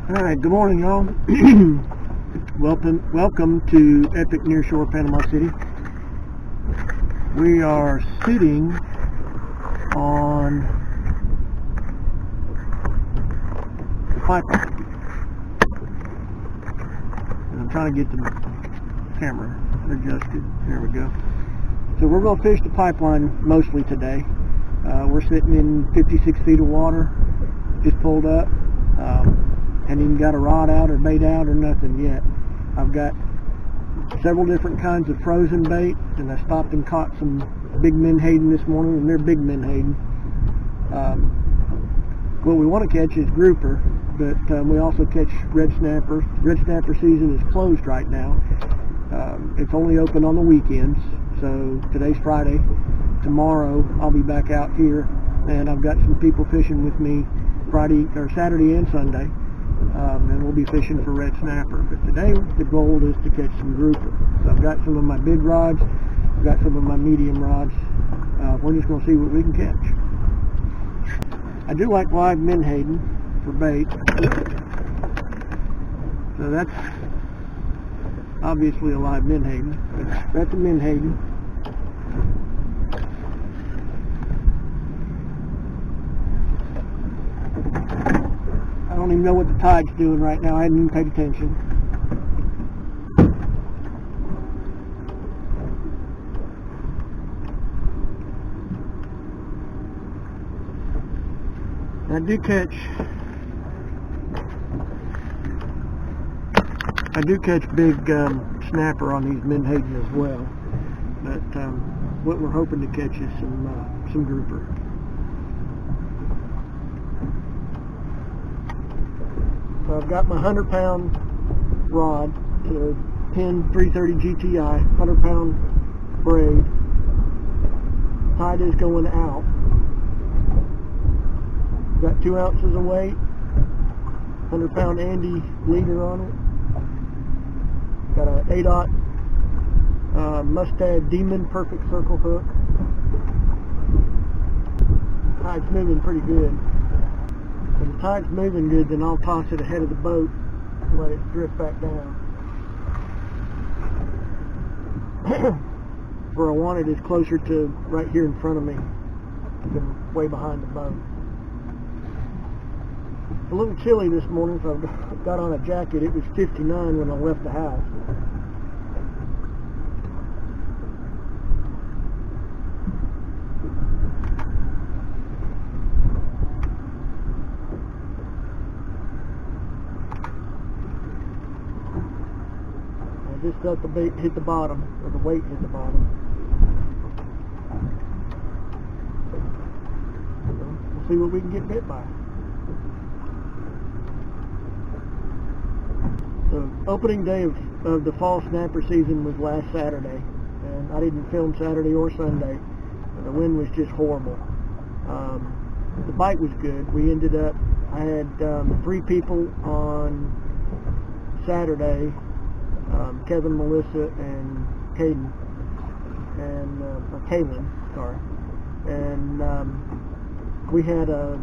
Alright, good morning y'all. Welcome to epic nearshore Panama City. We are sitting on the pipeline. And I'm trying to get the camera adjusted. There we go. So we're going to fish the pipeline mostly today. We're sitting in 56 feet of water, just pulled up. Hadn't even got a rod out or bait out or nothing yet. I've got several different kinds of frozen bait, and I stopped and caught some big menhaden this morning, and they're big menhaden. What we want to catch is grouper, but we also catch red snapper. Red snapper season is closed right now. It's only open on the weekends, so today's Friday. Tomorrow I'll be back out here, and I've got some people fishing with me Friday or Saturday and Sunday. And we'll be fishing for red snapper. But today the goal is to catch some grouper. So I've got some of my big rods, I've got some of my medium rods. We're just going to see what we can catch. I do like live menhaden for bait. So that's obviously a live menhaden. That's a menhaden. I don't even know what the tide's doing right now. I hadn't even paid attention. I do catch big snapper on these menhaden as well, but what we're hoping to catch is some grouper. So I've got my 100-pound rod, to Penn 330 GTI, 100-pound braid. Tide is going out. Got 2 ounces of weight, 100-pound Andy leader on it. Got an 8/0 Mustad Demon perfect circle hook. Tide's moving pretty good. When the tide's moving good, then I'll toss it ahead of the boat and let it drift back down. Where I want it is closer to right here in front of me than way behind the boat. A little chilly this morning, so I got on a jacket. It was 59 when I left the house. I just felt the bait hit the bottom, or the weight hit the bottom. So we'll see what we can get bit by. The opening day of the fall snapper season was last Saturday, and I didn't film Saturday or Sunday. The wind was just horrible. The bite was good. We ended up, I had 3 people on Saturday, Kevin, Melissa, and Caden, and or Kaylin, sorry. And we had a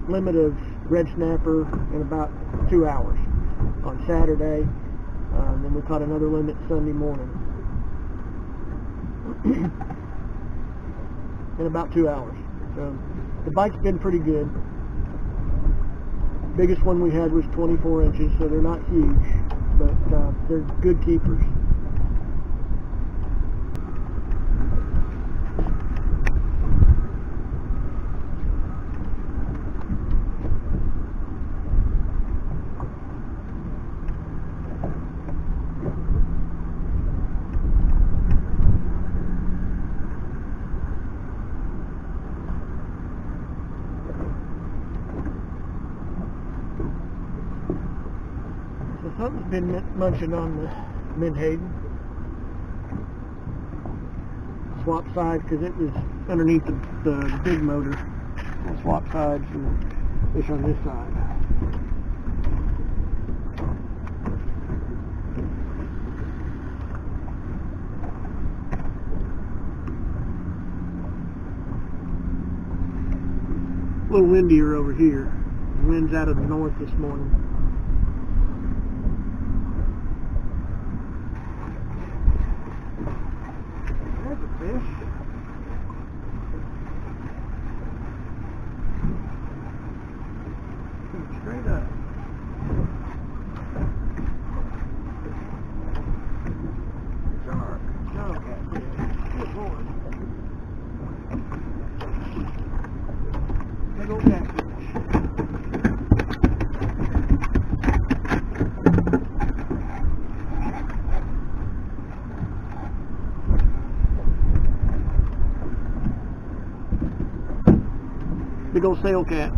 limit of red snapper in about 2 hours on Saturday. Then we caught another limit Sunday morning in about 2 hours. So the bite's been pretty good. Biggest one we had was 24 inches, so they're not huge, but they're good keepers. Something's been munching on the menhaden. Swap side because it was underneath the big motor. I'll swap sides and fish on this side. A little windier over here. winds out of the north this morning. There's a fish. Straight up. Shark. No, catfish. Good Lord. Big old catfish. Big old sail cat.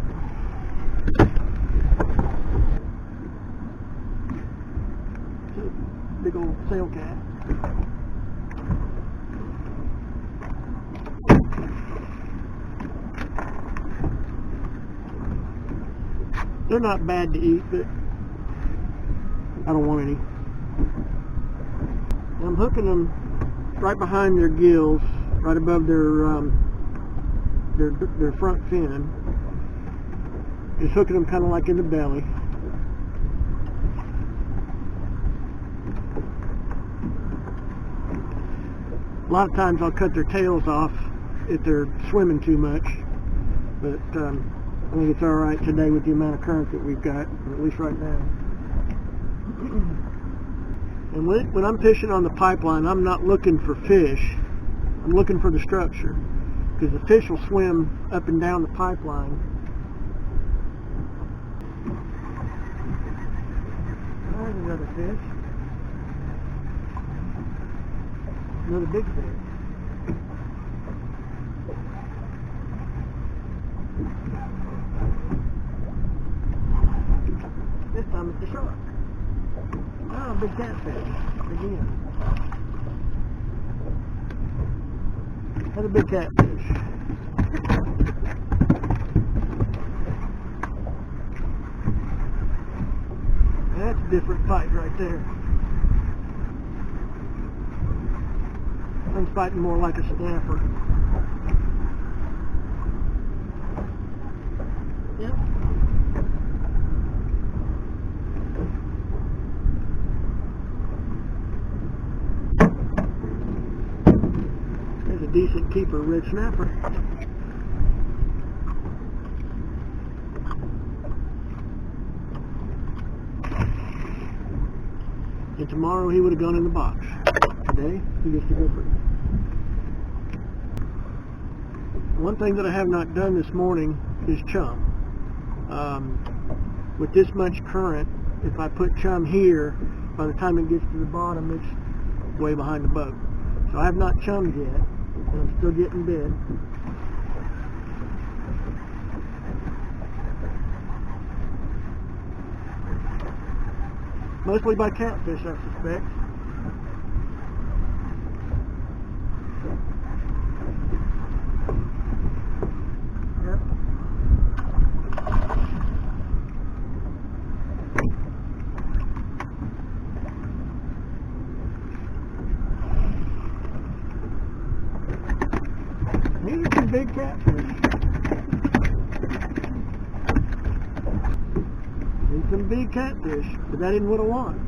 Big old sail cat. They're not bad to eat, but I don't want any. I'm hooking them right behind their gills, right above their front fin. Just hooking them kind of like in the belly. A lot of times I'll cut their tails off if they're swimming too much, but I think it's alright today with the amount of current that we've got, or at least right now. And when I'm fishing on the pipeline, I'm not looking for fish, I'm looking for the structure, because the fish will swim up and down the pipeline. There's another fish. Another big fish. This time it's a shark. Oh, big catfish. Again. Another big catfish. That's a different fight right there. One's fighting more like a snapper. Yep. There's a decent keeper red snapper. And tomorrow he would have gone in the box. Today he gets to go free. One thing that I have not done this morning is chum. With this much current, if I put chum here, by the time it gets to the bottom, it's way behind the boat. So I have not chummed yet, and I'm still getting bid. Mostly by catfish, I suspect. Yep. These are some big catfish. These are some big catfish, but that isn't what I want.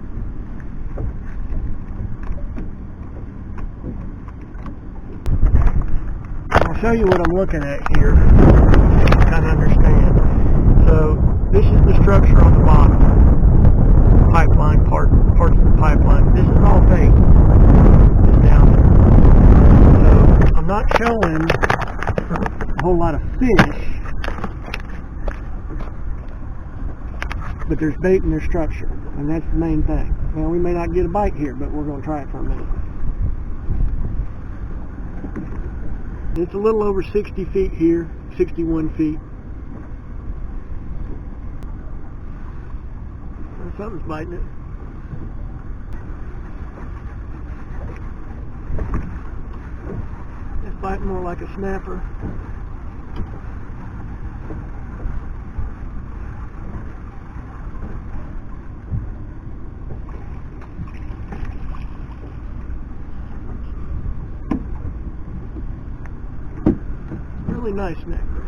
I'll show you what I'm looking at here, so you can kind of understand. So this is the structure on the bottom, pipeline parts of the pipeline. This is all bait. It's down there. So I'm not showing a whole lot of fish, but there's bait in their structure, and that's the main thing. Now we may not get a bite here, but we're going to try it for a minute. It's a little over 60 feet here, 61 feet. Something's biting it. It's biting more like a snapper. Really nice nectar.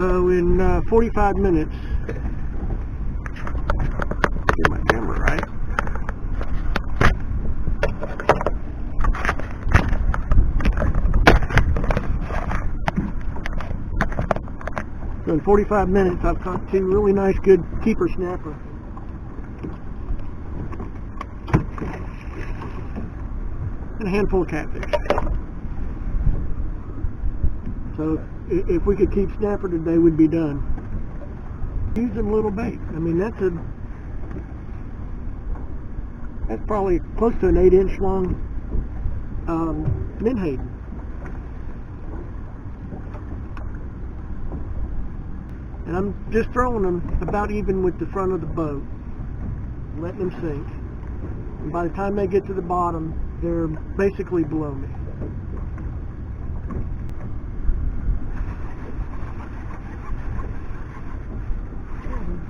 So in 45 minutes, get my camera right. So in 45 minutes, I've caught two really nice, good keeper snapper. And a handful of catfish. So if we could keep snapper today, we'd be done. Using little bait. I mean, that's probably close to an 8-inch long menhaden. And I'm just throwing them about even with the front of the boat, letting them sink. And by the time they get to the bottom, they're basically below me.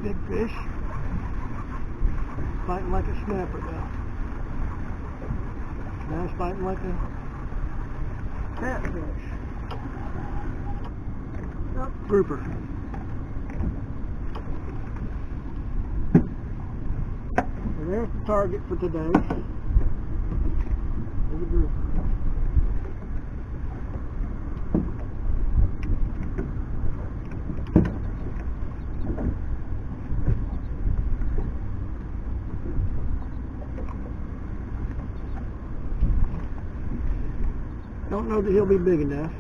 Big fish. Fighting like a snapper though. Now it's fighting like a catfish. Oh, grouper. And there's the target for today. There's a grouper. Don't know that he'll be big enough.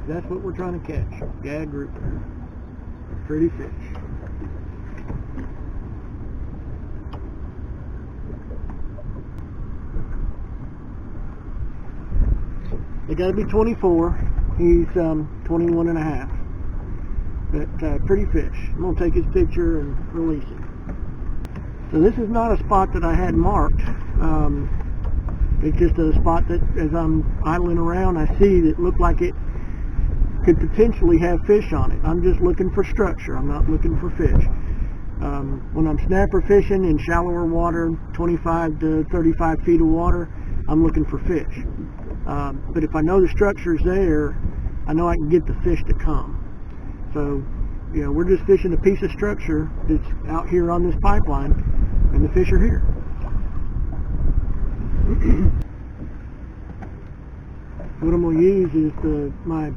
That's what we're trying to catch. Gag grouper. Pretty fish. They got to be 24. He's 21 and a half. But pretty fish. I'm going to take his picture and release him. So this is not a spot that I had marked. It's just a spot that as I'm idling around, I see that looked like it could potentially have fish on it. I'm just looking for structure. I'm not looking for fish. When I'm snapper fishing in shallower water, 25 to 35 feet of water, I'm looking for fish. But if I know the structure's there, I know I can get the fish to come. So, you know, we're just fishing a piece of structure that's out here on this pipeline, and the fish are here. What I'm going to use is my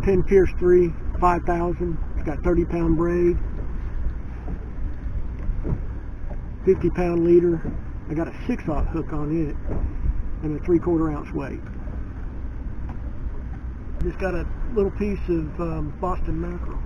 Penn Pierce 3 5000. It's got 30-pound braid, 50-pound leader. I got a 6/0 hook on it and a 3/4 ounce weight. Just got a little piece of Boston mackerel.